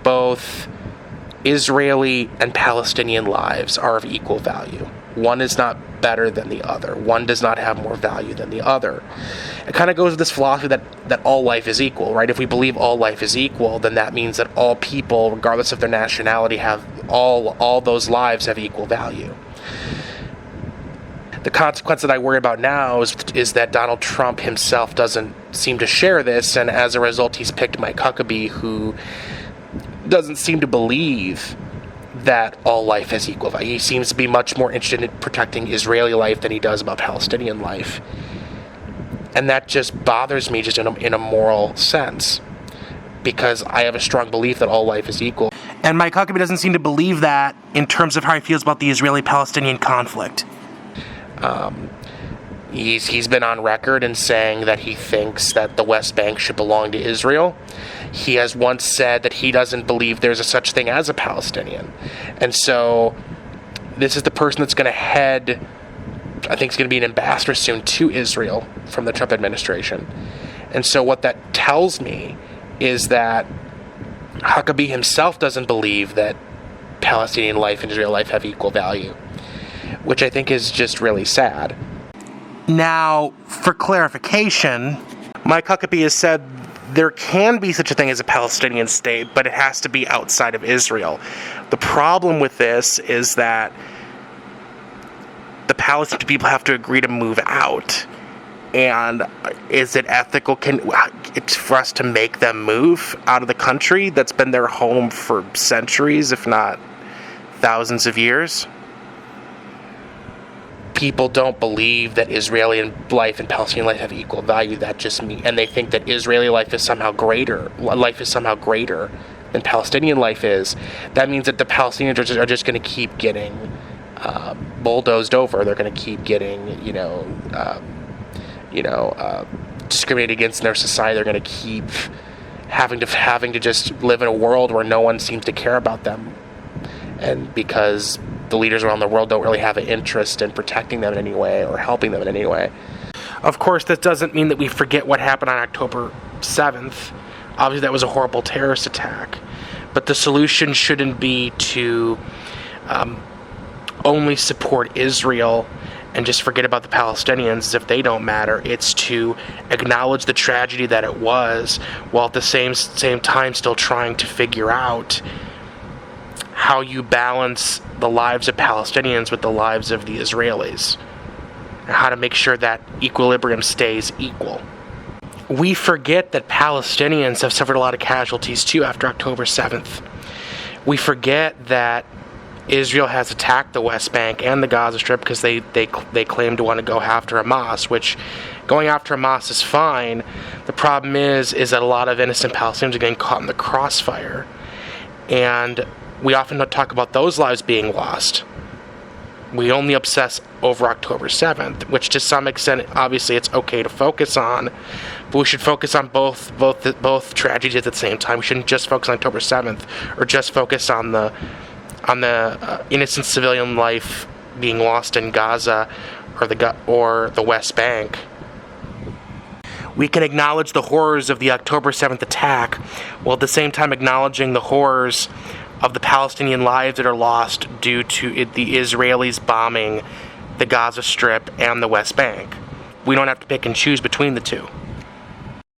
both Israeli and Palestinian lives are of equal value. One is not better than the other. One does not have more value than the other. It kind of goes with this philosophy that all life is equal, right? If we believe all life is equal, then that means that all people, regardless of their nationality, have all those lives have equal value. The consequence that I worry about now is that Donald Trump himself doesn't seem to share this, and as a result, he's picked Mike Huckabee, who doesn't seem to believe that all life has equal value. He seems to be much more interested in protecting Israeli life than he does about Palestinian life. And that just bothers me just in a moral sense, because I have a strong belief that all life is equal. And Mike Huckabee doesn't seem to believe that in terms of how he feels about the Israeli-Palestinian conflict. He's been on record in saying that he thinks that the West Bank should belong to Israel. He has once said that he doesn't believe there's a such thing as a Palestinian. And so this is the person that's going to head, I think he's going to be an ambassador soon to Israel from the Trump administration. And so what that tells me is that Huckabee himself doesn't believe that Palestinian life and Israeli life have equal value, which I think is just really sad. Now, for clarification, Mike Huckabee has said there can be such a thing as a Palestinian state, but it has to be outside of Israel. The problem with this is that the Palestinian people have to agree to move out. And is it ethical for us to make them move out of the country that's been their home for centuries, if not thousands of years? People don't believe that Israeli life and Palestinian life have equal value. That just means, and they think that Israeli life is somehow greater. Life is somehow greater than Palestinian life is. That means that the Palestinians are just going to keep getting bulldozed over. They're going to keep getting, discriminated against in their society. They're going to keep having to just live in a world where no one seems to care about them, and because the leaders around the world don't really have an interest in protecting them in any way or helping them in any way. Of course, this doesn't mean that we forget what happened on October 7th. Obviously, that was a horrible terrorist attack. But the solution shouldn't be to only support Israel and just forget about the Palestinians as if they don't matter. It's to acknowledge the tragedy that it was, while at the same time still trying to figure out how you balance the lives of Palestinians with the lives of the Israelis, and how to make sure that equilibrium stays equal. We forget that Palestinians have suffered a lot of casualties too after October 7th. We forget that Israel has attacked the West Bank and the Gaza Strip because they claim to want to go after Hamas, which going after Hamas is fine. The problem is that a lot of innocent Palestinians are getting caught in the crossfire. And we often don't talk about those lives being lost. We only obsess over October 7th, which to some extent, obviously, it's okay to focus on, but we should focus on both tragedies at the same time. We shouldn't just focus on October 7th, or just focus on the innocent civilian life being lost in Gaza or the West Bank. We can acknowledge the horrors of the October 7th attack, while at the same time acknowledging the horrors of the Palestinian lives that are lost due to the Israelis bombing the Gaza Strip and the West Bank. We don't have to pick and choose between the two.